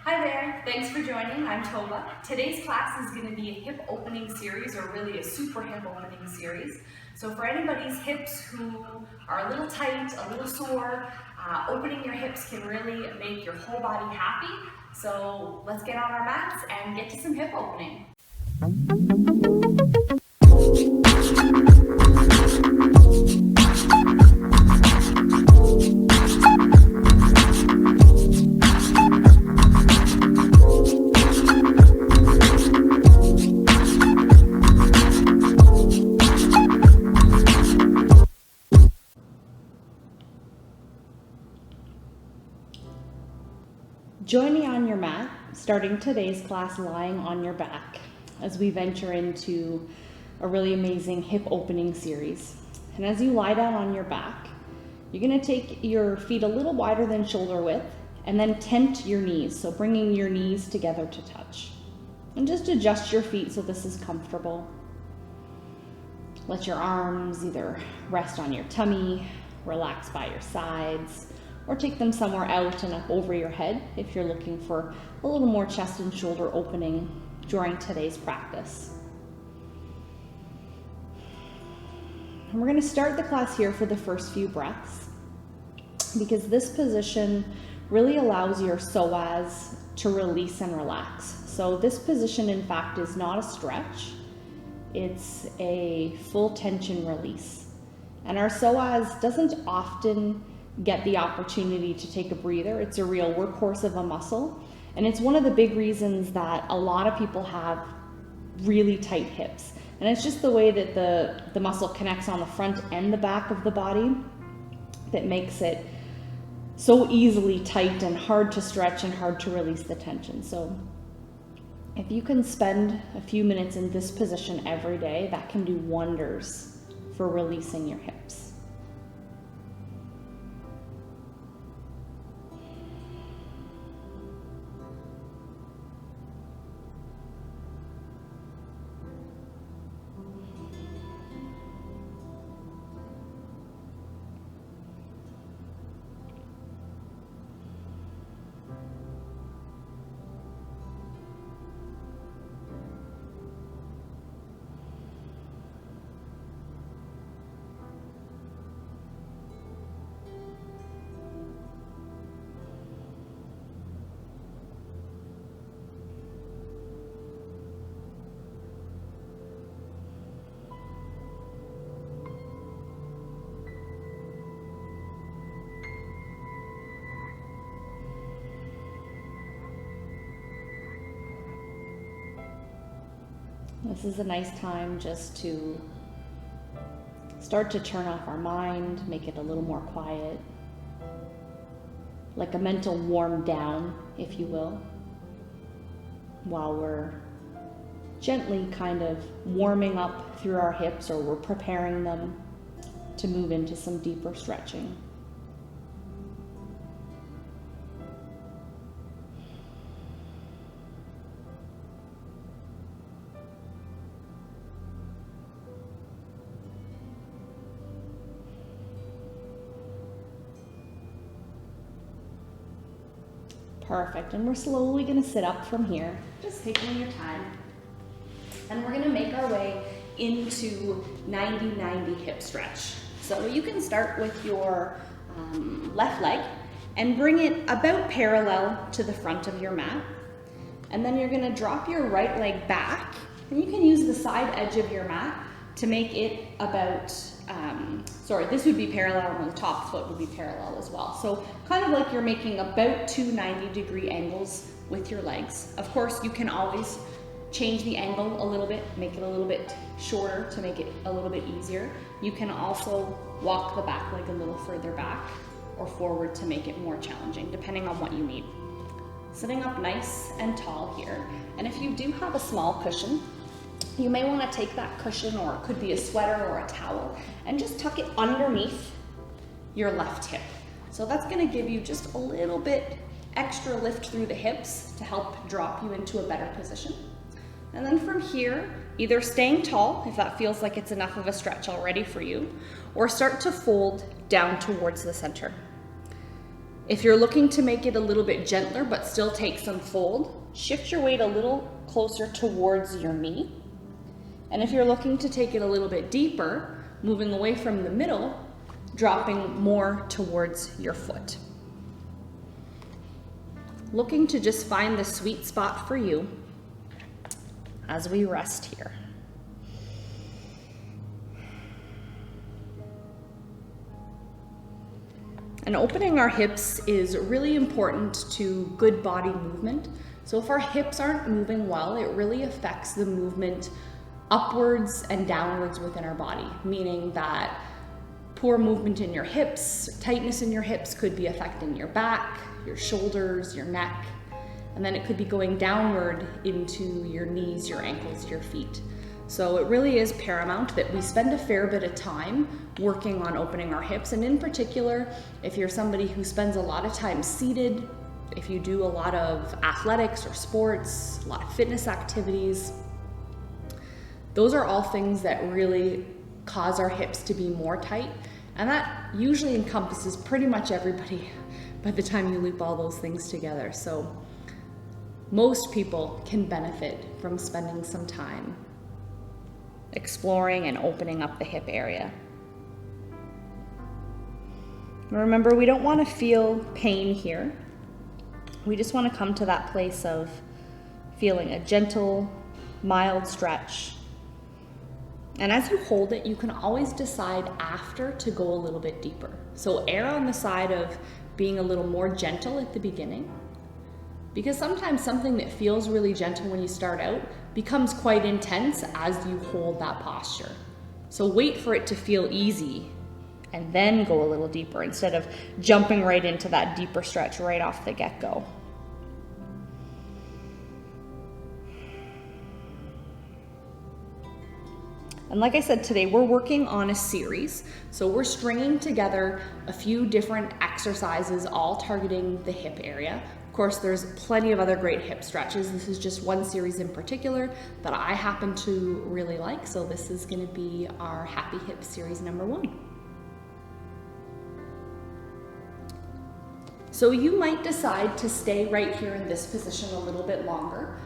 Hi there, thanks for joining. I'm Tovah. Today's class is going to be a hip opening series, or really a super hip opening series. So for anybody's hips who are a little tight, a little sore, opening your hips can really make your whole body happy. So let's get on our mats and get to some hip opening. Join me on your mat, starting today's class lying on your back as we venture into a really amazing hip opening series. And as you lie down on your back, you're going to take your feet a little wider than shoulder width and then tent your knees, so bringing your knees together to touch. And just adjust your feet so this is comfortable. Let your arms either rest on your tummy, relax by your sides, or take them somewhere out and up over your head if you're looking for a little more chest and shoulder opening during today's practice. And we're going to start the class here for the first few breaths, because this position really allows your psoas to release and relax. So this position, in fact, is not a stretch. It's a full tension release. And our psoas doesn't often get the opportunity to take a breather. It's a real workhorse of a muscle. And it's one of the big reasons that a lot of people have really tight hips. And it's just the way that the muscle connects on the front and the back of the body that makes it so easily tight and hard to stretch and hard to release the tension. So if you can spend a few minutes in this position every day, that can do wonders for releasing your hips. This is a nice time just to start to turn off our mind, make it a little more quiet, like a mental warm down, if you will, while we're gently kind of warming up through our hips, or we're preparing them to move into some deeper stretching. Perfect, and we're slowly going to sit up from here, just taking your time. And we're going to make our way into 90-90 hip stretch. So you can start with your left leg and bring it about parallel to the front of your mat. And then you're going to drop your right leg back, and you can use the side edge of your mat to make it about, this would be parallel, and the top foot would be parallel as well. So kind of like you're making about two 90-degree angles with your legs. Of course, you can always change the angle a little bit, make it a little bit shorter to make it a little bit easier. You can also walk the back leg a little further back or forward to make it more challenging, depending on what you need. Sitting up nice and tall here. And if you do have a small cushion, you may want to take that cushion, or it could be a sweater or a towel, and just tuck it underneath your left hip. So that's going to give you just a little bit extra lift through the hips to help drop you into a better position. And then from here, either staying tall, if that feels like it's enough of a stretch already for you, or start to fold down towards the center. If you're looking to make it a little bit gentler but still take some fold, shift your weight a little closer towards your knee. And if you're looking to take it a little bit deeper, moving away from the middle, dropping more towards your foot. Looking to just find the sweet spot for you as we rest here. And opening our hips is really important to good body movement. So if our hips aren't moving well, it really affects the movement upwards and downwards within our body, meaning that poor movement in your hips, tightness in your hips could be affecting your back, your shoulders, your neck, and then it could be going downward into your knees, your ankles, your feet. So it really is paramount that we spend a fair bit of time working on opening our hips, and in particular, if you're somebody who spends a lot of time seated, if you do a lot of athletics or sports, a lot of fitness activities, those are all things that really cause our hips to be more tight, and that usually encompasses pretty much everybody by the time you loop all those things together. So most people can benefit from spending some time exploring and opening up the hip area. Remember, we don't want to feel pain here. We just want to come to that place of feeling a gentle, mild stretch. And as you hold it, you can always decide after to go a little bit deeper. So err on the side of being a little more gentle at the beginning, because sometimes something that feels really gentle when you start out becomes quite intense as you hold that posture. So wait for it to feel easy and then go a little deeper instead of jumping right into that deeper stretch right off the get-go. And like I said, today we're working on a series. So we're stringing together a few different exercises, all targeting the hip area. Of course, there's plenty of other great hip stretches. This is just one series in particular that I happen to really like. So this is gonna be our Happy Hip series number 1. So you might decide to stay right here in this position a little bit longer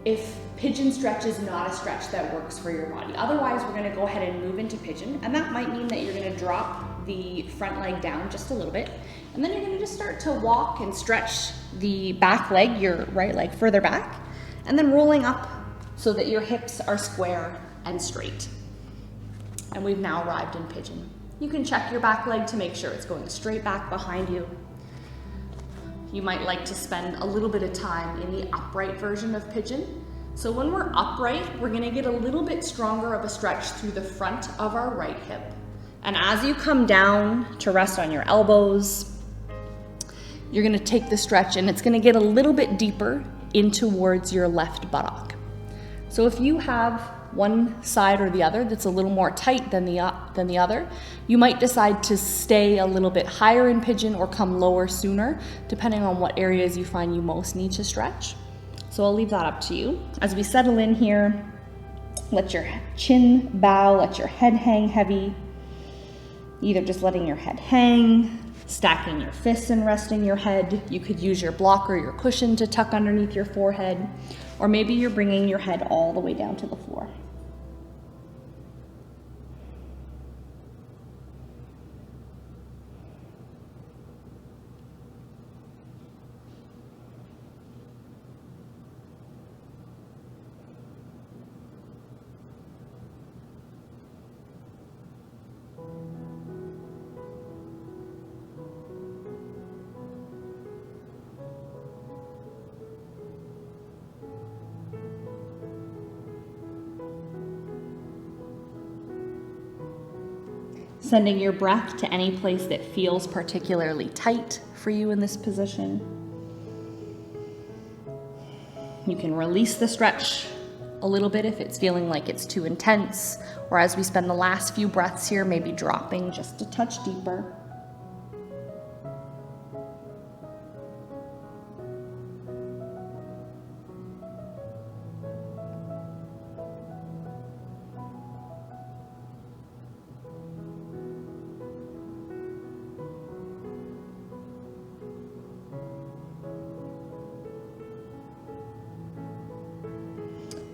if pigeon stretch is not a stretch that works for your body. Otherwise, we're gonna go ahead and move into pigeon, and that might mean that you're gonna drop the front leg down just a little bit, and then you're gonna just start to walk and stretch the back leg, your right leg further back, and then rolling up so that your hips are square and straight. And we've now arrived in pigeon. You can check your back leg to make sure it's going straight back behind you. You might like to spend a little bit of time in the upright version of pigeon. So when we're upright, we're gonna get a little bit stronger of a stretch through the front of our right hip. And as you come down to rest on your elbows, you're gonna take the stretch and it's gonna get a little bit deeper in towards your left buttock. So if you have one side or the other that's a little more tight than the other, you might decide to stay a little bit higher in pigeon or come lower sooner, depending on what areas you find you most need to stretch. So I'll leave that up to you. As we settle in here, let your chin bow, let your head hang heavy, either just letting your head hang, stacking your fists and resting your head. You could use your block or your cushion to tuck underneath your forehead, or maybe you're bringing your head all the way down to the floor. Sending your breath to any place that feels particularly tight for you in this position. You can release the stretch a little bit if it's feeling like it's too intense, or as we spend the last few breaths here, maybe dropping just a touch deeper.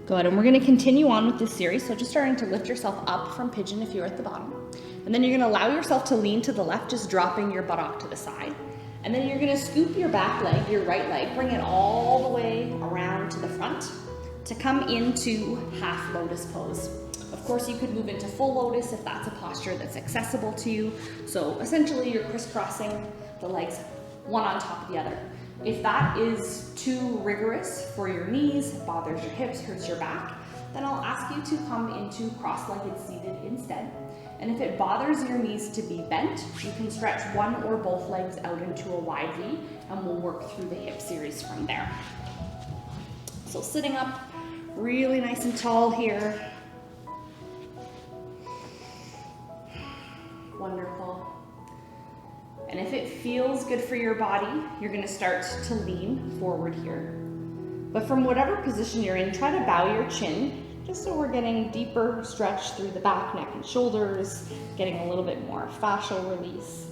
Good, and we're gonna continue on with this series. So just starting to lift yourself up from pigeon if you're at the bottom. And then you're gonna allow yourself to lean to the left, just dropping your buttock to the side. And then you're gonna scoop your back leg, your right leg, bring it all the way around to the front to come into half lotus pose. Of course, you could move into full lotus if that's a posture that's accessible to you. So essentially you're crisscrossing the legs one on top of the other. If that is too rigorous for your knees, bothers your hips, hurts your back, then I'll ask you to come into cross-legged seated instead. And if it bothers your knees to be bent, you can stretch one or both legs out into a wide V, and we'll work through the hip series from there. So sitting up really nice and tall here. Wonderful. And if it feels good for your body, you're gonna start to lean forward here. But from whatever position you're in, try to bow your chin, just so we're getting deeper stretch through the back, neck, and shoulders, getting a little bit more fascial release.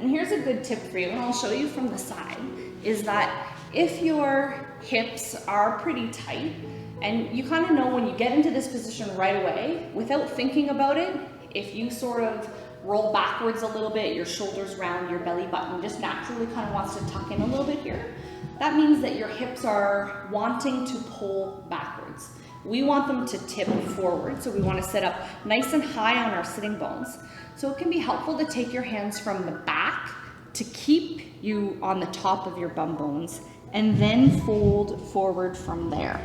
And here's a good tip for you, and I'll show you from the side, is that if your hips are pretty tight, and you kind of know when you get into this position right away, without thinking about it, if you sort of roll backwards a little bit, your shoulders round, your belly button just naturally kind of wants to tuck in a little bit here. That means that your hips are wanting to pull backwards. We want them to tip forward, so we want to sit up nice and high on our sitting bones. So it can be helpful to take your hands from the back to keep you on the top of your bum bones, and then fold forward from there.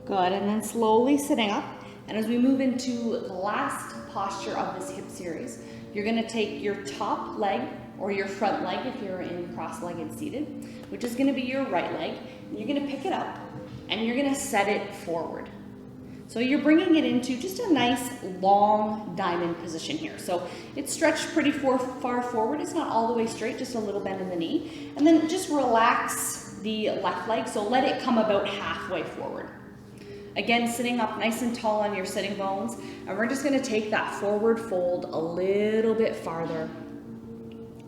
Good, and then slowly sitting up. And as we move into the last posture of this hip series, you're gonna take your top leg or your front leg if you're in cross-legged seated, which is gonna be your right leg. And you're gonna pick it up and you're gonna set it forward. So you're bringing it into just a nice long diamond position here. So it's stretched pretty far forward. It's not all the way straight, just a little bend in the knee. And then just relax the left leg. So let it come about halfway forward. Again, sitting up nice and tall on your sitting bones, and we're just gonna take that forward fold a little bit farther.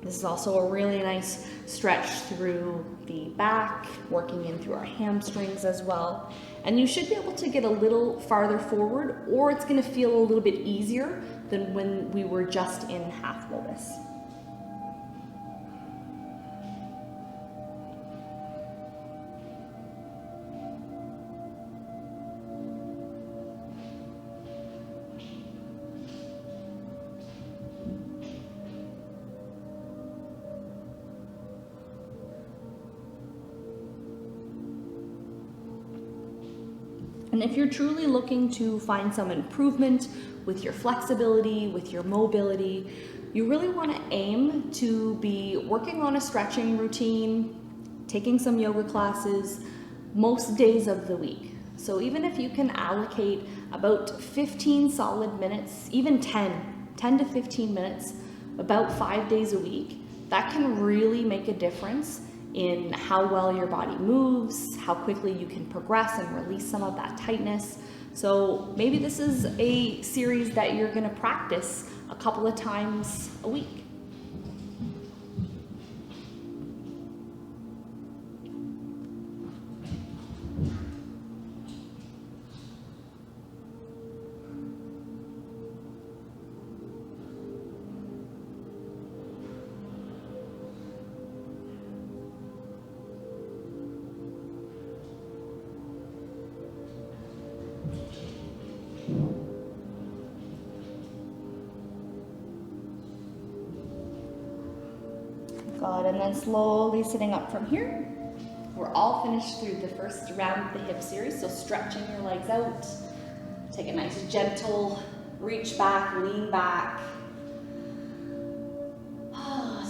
This is also a really nice stretch through the back, working in through our hamstrings as well. And you should be able to get a little farther forward, or it's gonna feel a little bit easier than when we were just in half lotus. And if you're truly looking to find some improvement with your flexibility, with your mobility, you really want to aim to be working on a stretching routine, taking some yoga classes most days of the week. So even if you can allocate about 15 solid minutes, even 10 to 15 minutes, about 5 days a week, that can really make a difference in how well your body moves, how quickly you can progress and release some of that tightness. So maybe this is a series that you're gonna practice a couple of times a week. Good, and then slowly sitting up from here. We're all finished through the first round of the hip series, so stretching your legs out. Take a nice gentle reach back, lean back.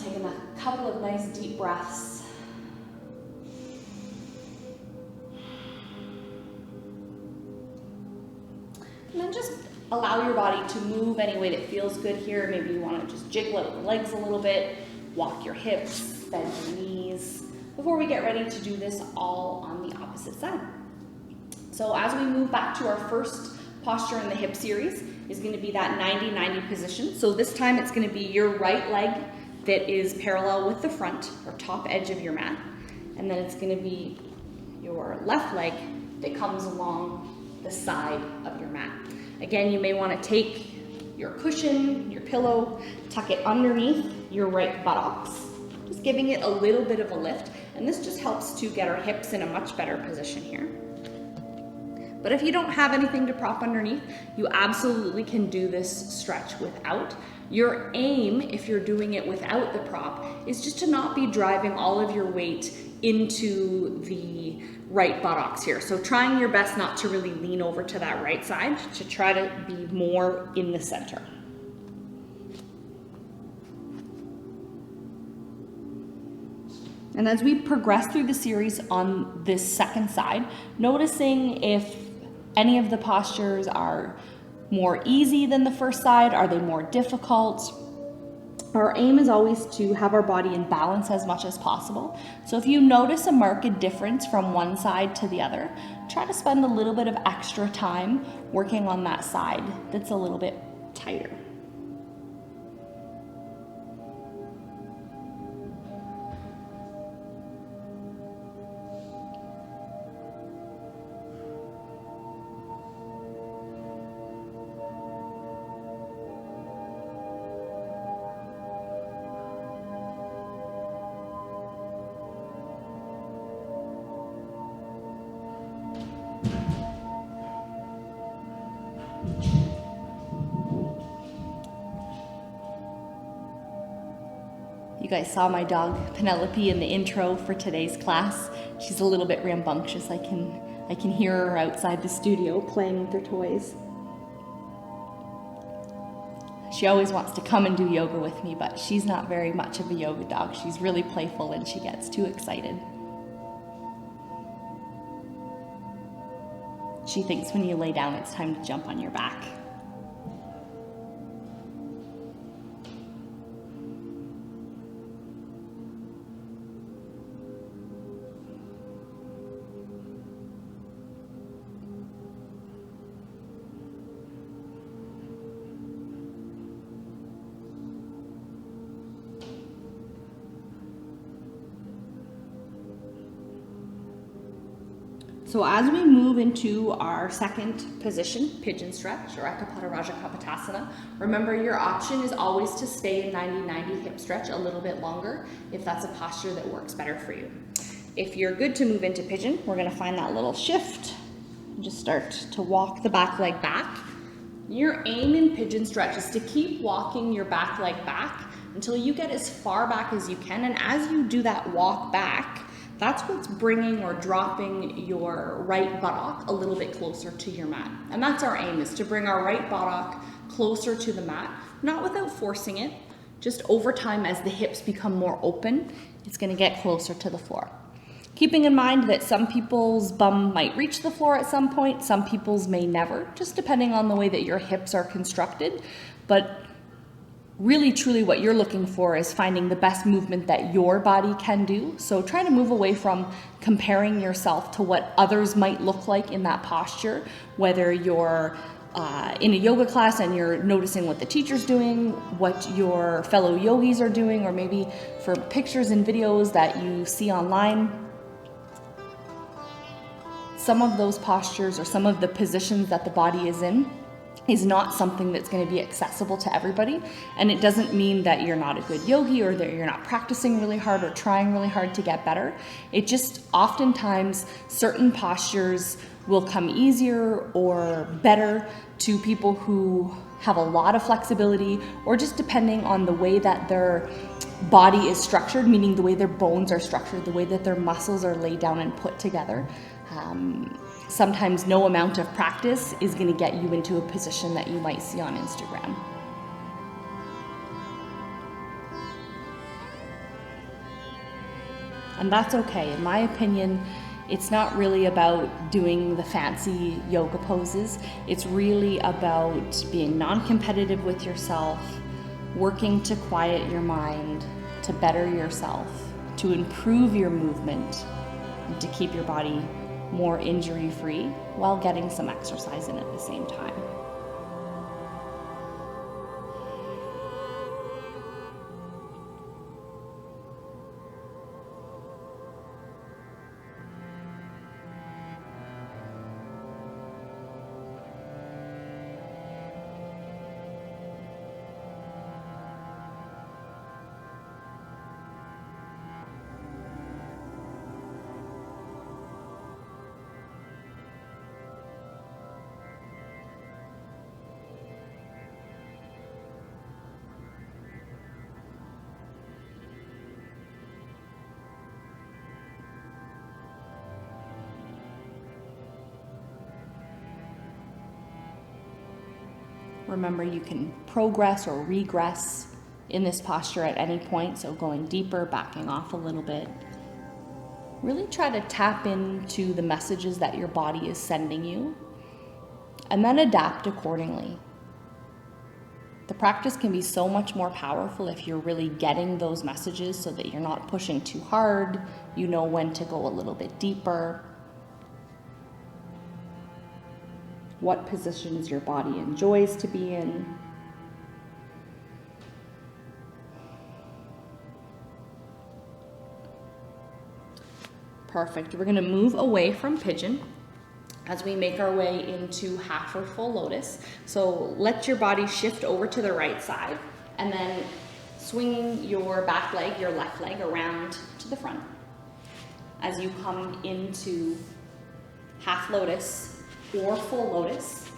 Taking a couple of nice deep breaths. And then just allow your body to move any way that feels good here. Maybe you want to just jiggle out the legs a little bit, walk your hips, bend your knees, before we get ready to do this all on the opposite side. So as we move back to our first posture in the hip series is going to be that 90-90 position. So this time it's going to be your right leg that is parallel with the front or top edge of your mat. And then it's going to be your left leg that comes along the side of your mat. Again, you may want to take your cushion, your pillow, tuck it underneath your right buttocks, just giving it a little bit of a lift. And this just helps to get our hips in a much better position here. But if you don't have anything to prop underneath, you absolutely can do this stretch without. Your aim, if you're doing it without the prop, is just to not be driving all of your weight into the right buttocks here. So trying your best not to really lean over to that right side, to try to be more in the center. And as we progress through the series on this second side, noticing if any of the postures are more easy than the first side, are they more difficult? Our aim is always to have our body in balance as much as possible. So if you notice a marked difference from one side to the other, try to spend a little bit of extra time working on that side that's a little bit tighter. You guys saw my dog Penelope in the intro for today's class. She's a little bit rambunctious. I can hear her outside the studio playing with her toys. She always wants to come and do yoga with me, but she's not very much of a yoga dog. She's really playful and she gets too excited. She thinks when you lay down, it's time to jump on your back. So as we move into our second position, pigeon stretch or Ekapada Raja Kapotasana, remember your option is always to stay in 90-90 hip stretch a little bit longer if that's a posture that works better for you. If you're good to move into pigeon, we're gonna find that little shift and just start to walk the back leg back. Your aim in pigeon stretch is to keep walking your back leg back until you get as far back as you can. And as you do that walk back, that's what's bringing or dropping your right buttock a little bit closer to your mat. And that's our aim, is to bring our right buttock closer to the mat, not without forcing it, just over time as the hips become more open, it's gonna get closer to the floor. Keeping in mind that some people's bum might reach the floor at some point, some people's may never, just depending on the way that your hips are constructed. But really, truly what you're looking for is finding the best movement that your body can do. So try to move away from comparing yourself to what others might look like in that posture, whether you're in a yoga class and you're noticing what the teacher's doing, what your fellow yogis are doing, or maybe for pictures and videos that you see online. Some of those postures or some of the positions that the body is in is not something that's going to be accessible to everybody. And it doesn't mean that you're not a good yogi or that you're not practicing really hard or trying really hard to get better. It just oftentimes certain postures will come easier or better to people who have a lot of flexibility, or just depending on the way that their body is structured, meaning the way their bones are structured, the way that their muscles are laid down and put together. Sometimes no amount of practice is going to get you into a position that you might see on Instagram. And that's okay. In my opinion, it's not really about doing the fancy yoga poses. It's really about being non-competitive with yourself, working to quiet your mind, to better yourself, to improve your movement, and to keep your body more injury-free while getting some exercise in at the same time. Remember, you can progress or regress in this posture at any point, so going deeper, backing off a little bit. Really try to tap into the messages that your body is sending you, and then adapt accordingly. The practice can be so much more powerful if you're really getting those messages so that you're not pushing too hard, you know when to go a little bit deeper, what positions your body enjoys to be in. Perfect. We're going to move away from Pigeon as we make our way into half or full Lotus. So let your body shift over to the right side, and then swing your back leg, your left leg, around to the front as you come into half Lotus or full Lotus.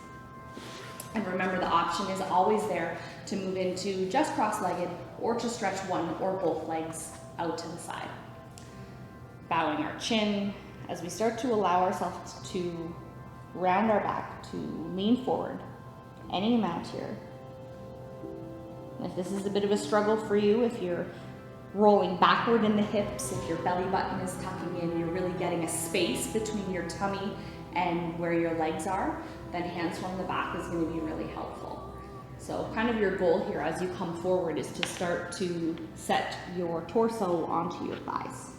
And remember, the option is always there to move into just cross-legged or to stretch one or both legs out to the side. Bowing our chin as we start to allow ourselves to round our back, to lean forward any amount here. And if this is a bit of a struggle for you, if you're rolling backward in the hips, if your belly button is tucking in, you're really getting a space between your tummy and where your legs are, then hands from the back is going to be really helpful. So kind of your goal here as you come forward is to start to set your torso onto your thighs.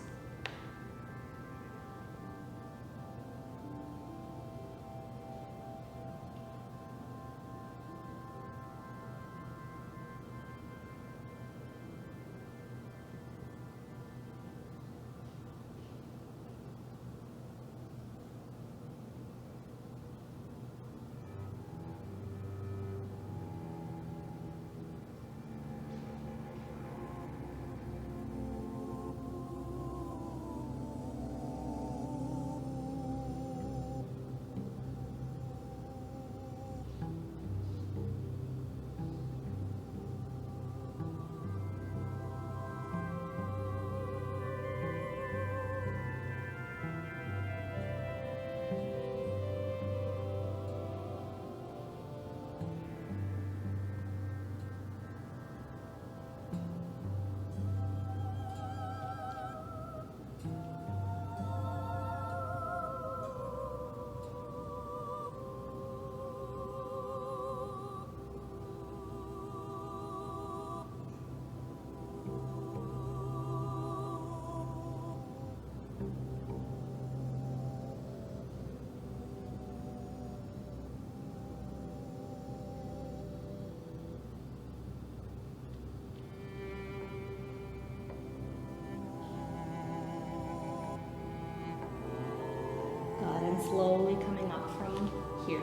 Slowly coming up from here,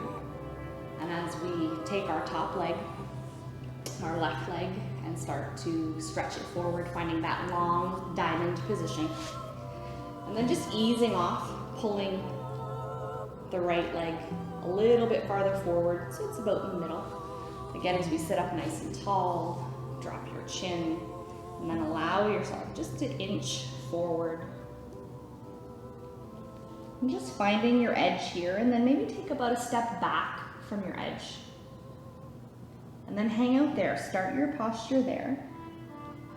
and as we take our top leg, our left leg, and start to stretch it forward, finding that long diamond position, and then just easing off, pulling the right leg a little bit farther forward so it's about in the middle. Again, as we sit up nice and tall, drop your chin, And then allow yourself just to inch forward. And just finding your edge here, and then maybe take about a step back from your edge. And then hang out there, start your posture there.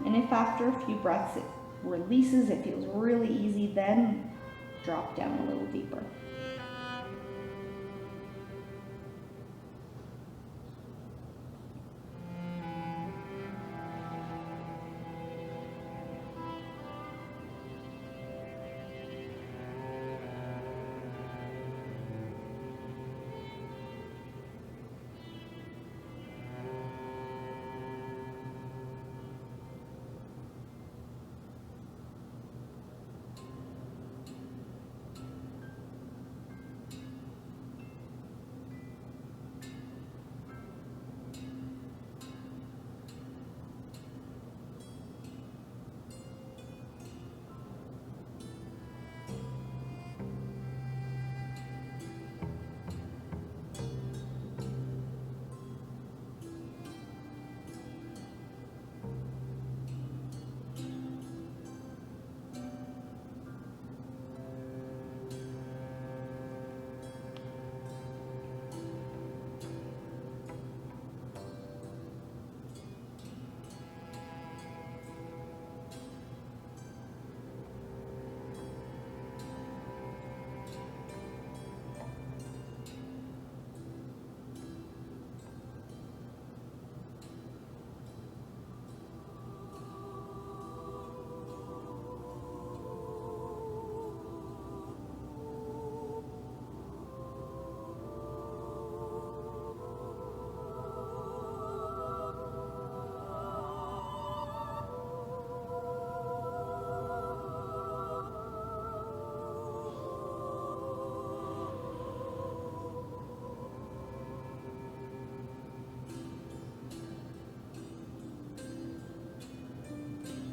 And if after a few breaths it releases, it feels really easy, then drop down a little deeper.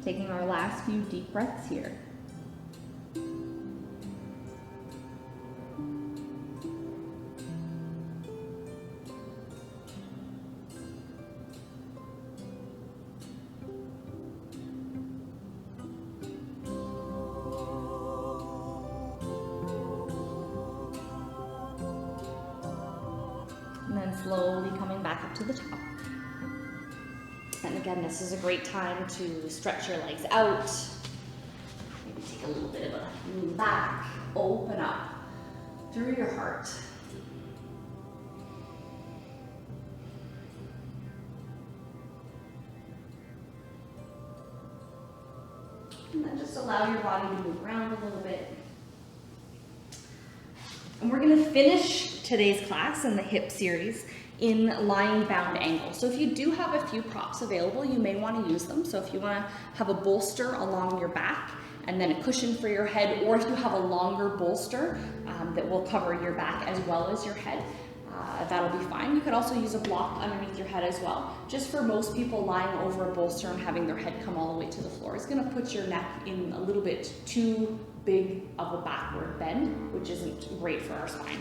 Taking our last few deep breaths here. And then slowly coming back up to the top. And again, this is a great time to stretch your legs out. Maybe take a little bit of a lean back, open up through your heart. And then just allow your body to move around a little bit. And we're going to finish today's class in the hip series in lying bound angle. So if you do have a few props available, you may want to use them. So if you want to have a bolster along your back and then a cushion for your head, or if you have a longer bolster that will cover your back as well as your head, that'll be fine. You could also use a block underneath your head as well. Just for most people, lying over a bolster and having their head come all the way to the floor is going to put your neck in a little bit too big of a backward bend, which isn't great for our spine.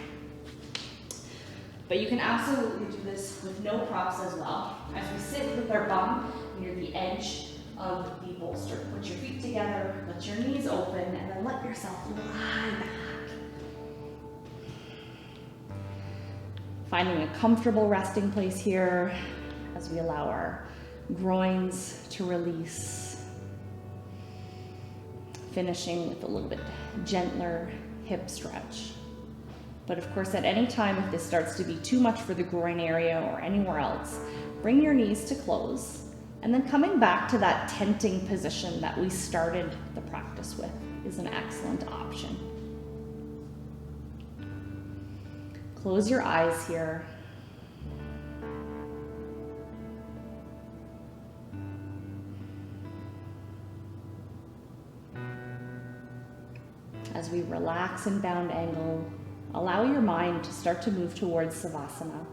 But you can absolutely do this with no props as well. As we sit with our bum near the edge of the bolster, put your feet together, let your knees open, and then let yourself lie back. Finding a comfortable resting place here as we allow our groins to release. Finishing with a little bit gentler hip stretch. But of course, at any time, if this starts to be too much for the groin area or anywhere else, bring your knees to close, and then coming back to that tenting position that we started the practice with is an excellent option. Close your eyes here. As we relax in bound angle, allow your mind to start to move towards Savasana.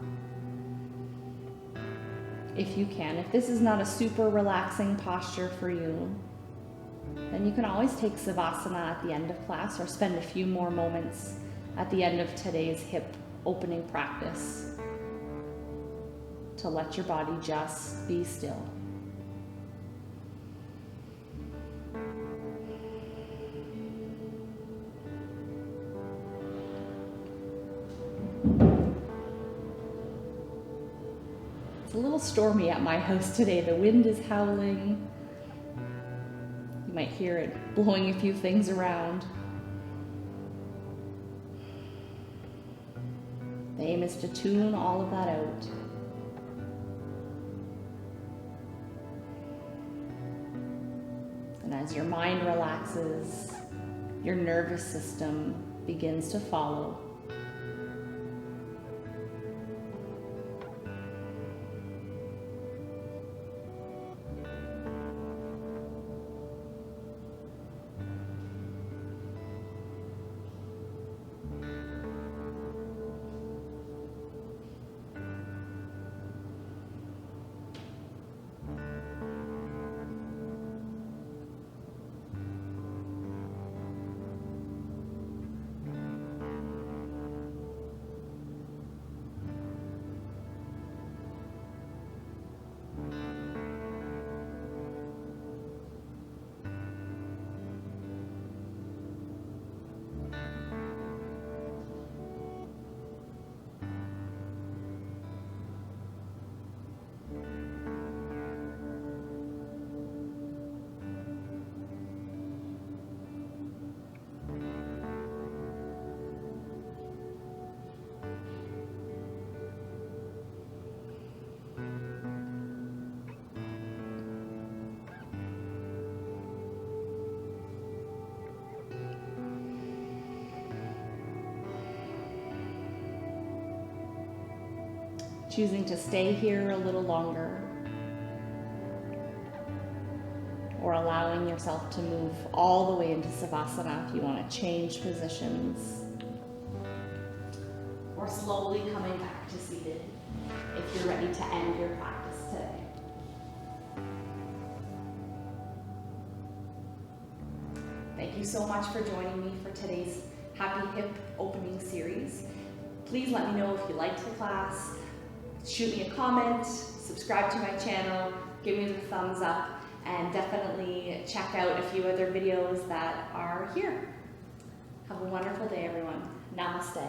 If you can, if this is not a super relaxing posture for you, then you can always take Savasana at the end of class or spend a few more moments at the end of today's hip opening practice to let your body just be still. little stormy at my house today. The wind is howling. You might hear it blowing a few things around. The aim is to tune all of that out. And as your mind relaxes, your nervous system begins to follow. Choosing to stay here a little longer, or allowing yourself to move all the way into Savasana if you want to change positions, or slowly coming back to seated if you're ready to end your practice today. Thank you so much for joining me for today's Happy Hip opening series. Please let me know if you liked the class. Shoot me a comment, subscribe to my channel, give me the thumbs up, and definitely check out a few other videos that are here. Have a wonderful day, everyone. Namaste.